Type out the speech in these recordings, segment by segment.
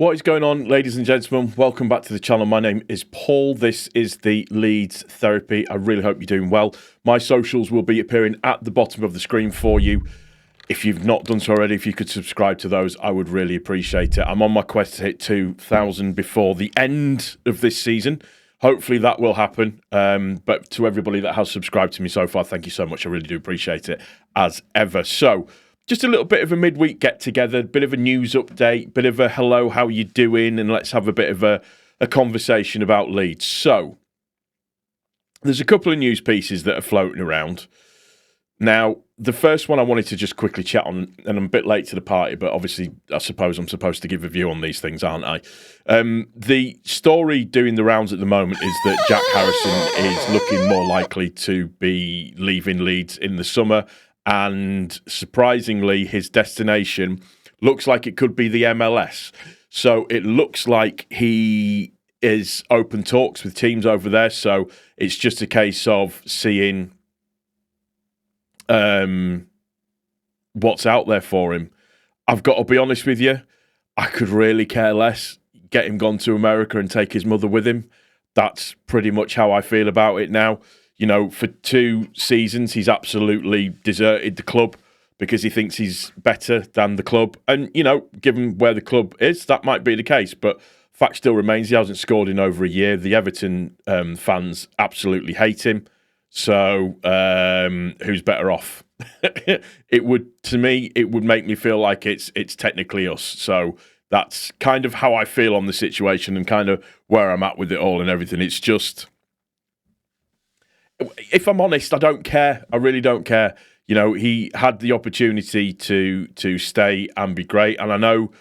What is going on, ladies and gentlemen? Welcome back to the channel. My name is Paul. This is the Leeds Therapy. I really hope you're doing well. My socials will be appearing at the bottom of the screen for you. If you've not done so already, if you could subscribe to those, I would really appreciate it. I'm on my quest to hit 2,000 before the end of this season. Hopefully that will happen. But to everybody that has subscribed to me so far, thank you so much. I really do appreciate it as ever. So, just a little bit of a midweek get-together, bit of a news update, bit of a hello, how you doing, and let's have a bit of a conversation about Leeds. So, there's a couple of news pieces that are floating around. Now, the first one I wanted to just quickly chat on, and I'm a bit late to the party, but obviously I suppose I'm supposed to give a view on these things, aren't I? The story doing the rounds at the moment is that Jack Harrison is looking more likely to be leaving Leeds in the summer, and surprisingly, his destination looks like it could be the MLS. So it looks like he is open talks with teams over there. So it's just a case of seeing what's out there for him. I've got to be honest with you, I could really care less. Get him gone to America and take his mother with him. That's pretty much how I feel about it now. You know, for 2 seasons, he's absolutely deserted the club because he thinks he's better than the club. And, you know, given where the club is, that might be the case. But fact still remains, he hasn't scored in over a year. The Everton fans absolutely hate him. So who's better off? It would, to me, it would make me feel like it's technically us. So that's kind of how I feel on the situation and kind of where I'm at with it all and everything. It's just, if I'm honest, I don't care. I really don't care. You know, he had the opportunity to stay and be great. And I know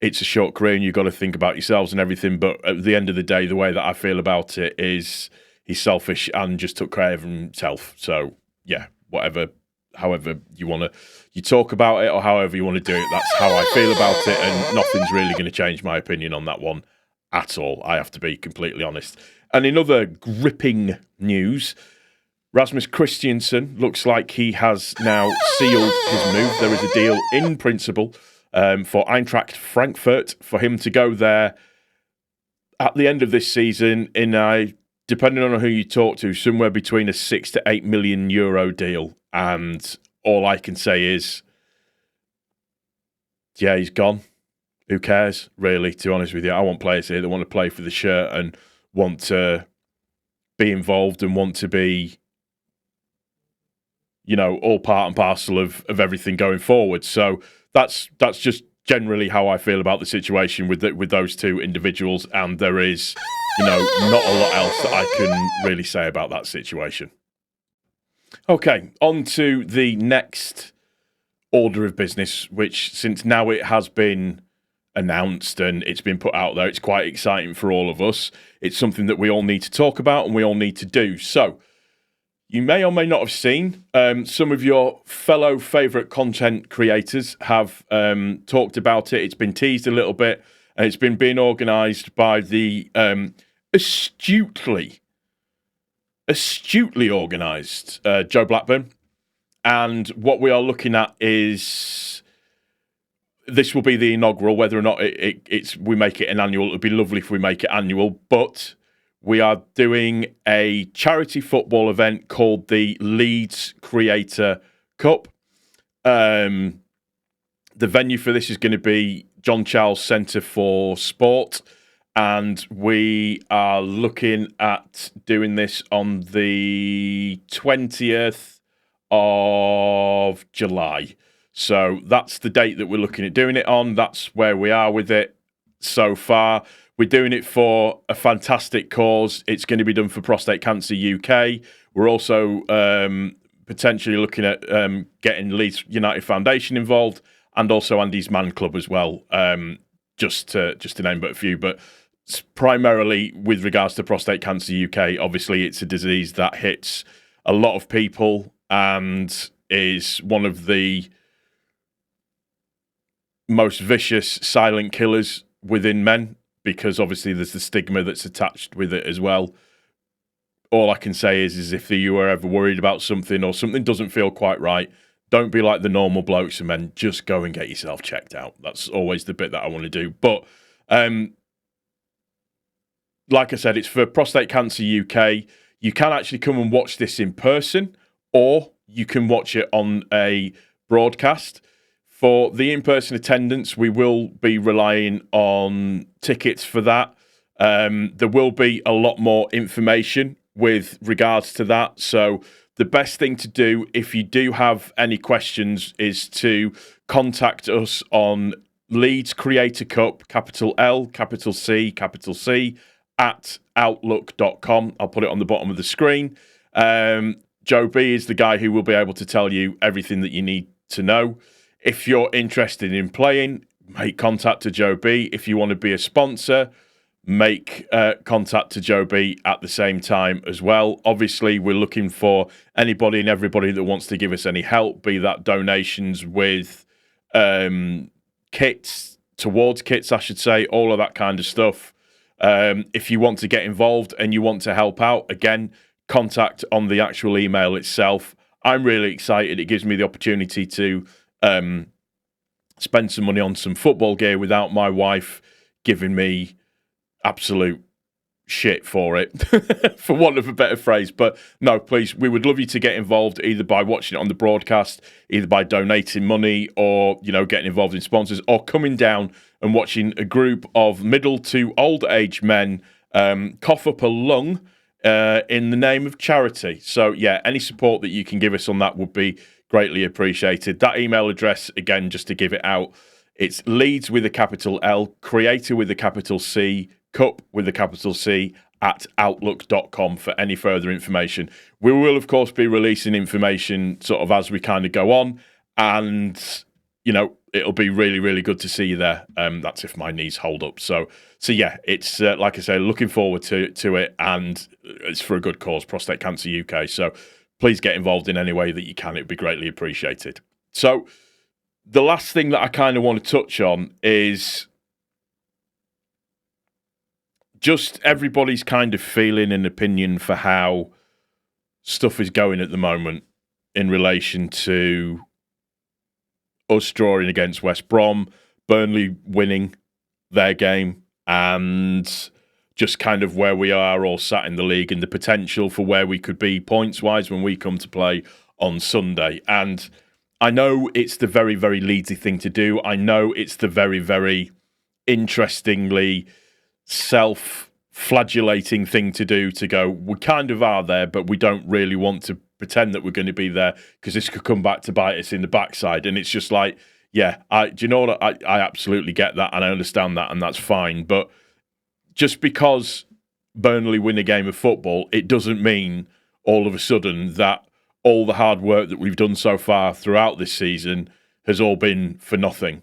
it's a short career and you've got to think about yourselves and everything. But at the end of the day, the way that I feel about it is he's selfish and just took care of himself. So, yeah, however you talk about it or however you want to do it, that's how I feel about it. And nothing's really going to change my opinion on that one at all. I have to be completely honest. And in other gripping news, Rasmus Christiansen looks like he has now sealed his move. There is a deal in principle for Eintracht Frankfurt for him to go there at the end of this season in a, depending on who you talk to, somewhere between a 6 to 8 million euro deal. And all I can say is, yeah, he's gone. Who cares, really, to be honest with you? I want players here that want to play for the shirt and want to be involved and want to be, you know, all part and parcel of everything going forward. So that's just generally how I feel about the situation with those two individuals. And there is, you know, not a lot else that I can really say about that situation. Okay, on to the next order of business, which since now it has been announced and it's been put out there, it's quite exciting for all of us. It's something that we all need to talk about and we all need to do. So, you may or may not have seen, some of your fellow favourite content creators have talked about it. It's been teased a little bit, and it's been being organised by the astutely organised Joe Blackburn. And what we are looking at is, this will be the inaugural. Whether or not we make it an annual, it would be lovely if we make it annual, but we are doing a charity football event called the Leeds Creator Cup. The venue for this is going to be John Charles Centre for Sport, and we are looking at doing this on the 20th of July. So that's the date that we're looking at doing it on. That's where we are with it so far. We're doing it for a fantastic cause. It's going to be done for Prostate Cancer UK. We're also potentially looking at getting Leeds United Foundation involved, and also Andy's Man Club as well, just to name but a few. But primarily with regards to Prostate Cancer UK, obviously it's a disease that hits a lot of people and is one of the most vicious silent killers within men, because obviously there's the stigma that's attached with it as well. All I can say is if you are ever worried about something or something doesn't feel quite right, don't be like the normal blokes and men. Just go and get yourself checked out. That's always the bit that I want to do. But Like I said, it's for Prostate Cancer UK. You can actually come and watch this in person, or you can watch it on a broadcast. For the in-person attendance, we will be relying on tickets for that. There will be a lot more information with regards to that. So the best thing to do, if you do have any questions, is to contact us on Leeds Creator Cup, capital L, capital C, at outlook.com. I'll put it on the bottom of the screen. Joe B is the guy who will be able to tell you everything that you need to know. If you're interested in playing, make contact to Joe B. If you want to be a sponsor, make contact to Joe B at the same time as well. Obviously, we're looking for anybody and everybody that wants to give us any help, be that donations with kits, towards kits, I should say, all of that kind of stuff. If you want to get involved and you want to help out, again, contact on the actual email itself. I'm really excited. It gives me the opportunity to spend some money on some football gear without my wife giving me absolute shit for it, for want of a better phrase. But no, please, we would love you to get involved either by watching it on the broadcast, either by donating money, or, you know, getting involved in sponsors, or coming down and watching a group of middle to old age men cough up a lung in the name of charity. So yeah, any support that you can give us on that would be greatly appreciated. That email address, again, just to give it out, it's Leeds with a capital L, Creator with a capital C, Cup with a capital C, at outlook.com for any further information. We will, of course, be releasing information sort of as we kind of go on, and, you know, it'll be really, really good to see you there. That's if my knees hold up. So yeah, it's like I say, looking forward to it, and it's for a good cause, Prostate Cancer UK. So please get involved in any way that you can. It'd be greatly appreciated. So the last thing that I kind of want to touch on is just everybody's kind of feeling and opinion for how stuff is going at the moment in relation to us drawing against West Brom, Burnley winning their game, and just kind of where we are all sat in the league and the potential for where we could be points-wise when we come to play on Sunday. And I know it's the very, very Leedsy thing to do. I know it's the very, very interestingly self-flagellating thing to do, to go, we kind of are there, but we don't really want to pretend that we're going to be there because this could come back to bite us in the backside. And it's just like, yeah, do you know what? I absolutely get that, and I understand that, and that's fine. But just because Burnley win a game of football, it doesn't mean all of a sudden that all the hard work that we've done so far throughout this season has all been for nothing.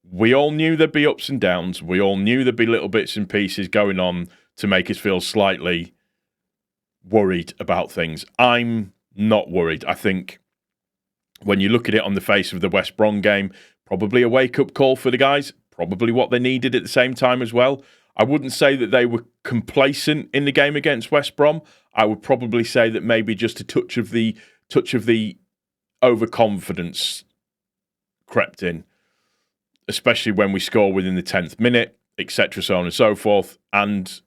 We all knew there'd be ups and downs. We all knew there'd be little bits and pieces going on to make us feel slightly worried about things. I'm not worried. I think when you look at it on the face of the West Brom game, probably a wake-up call for the guys, probably what they needed at the same time as well. I wouldn't say that they were complacent in the game against West Brom. I would probably say that maybe just a touch of the overconfidence crept in, especially when we score within the 10th minute, etc., so on and so forth. And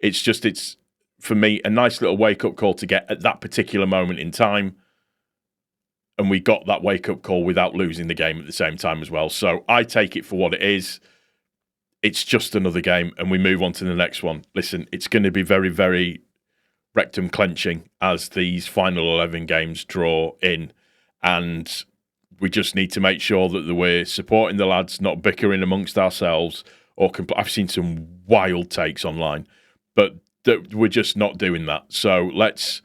it's for me a nice little wake-up call to get at that particular moment in time. And we got that wake-up call without losing the game at the same time as well. So I take it for what it is. It's just another game, and we move on to the next one. Listen, it's going to be very, very rectum clenching as these final 11 games draw in. And we just need to make sure that we're supporting the lads, not bickering amongst ourselves. I've seen some wild takes online, but we're just not doing that. So let's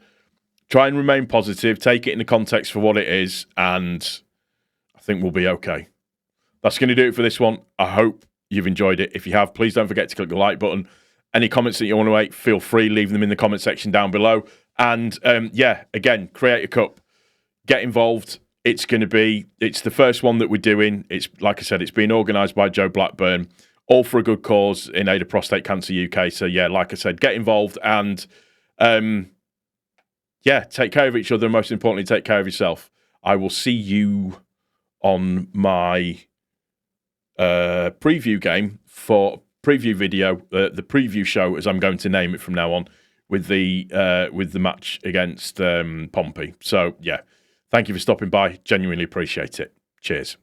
try and remain positive, take it in the context for what it is, and I think we'll be okay. That's going to do it for this one. I hope you've enjoyed it. If you have, please don't forget to click the like button. Any comments that you want to make, feel free, leave them in the comment section down below. And yeah, again, Creator Cup, get involved. It's the first one that we're doing. It's, like I said, it's being organised by Joe Blackburn, all for a good cause in aid of Prostate Cancer UK. So yeah, like I said, get involved and yeah, take care of each other, and most importantly, take care of yourself. I will see you on my preview game for preview video, the preview show, as I'm going to name it from now on, with the match against Pompey. So yeah, thank you for stopping by. Genuinely appreciate it. Cheers.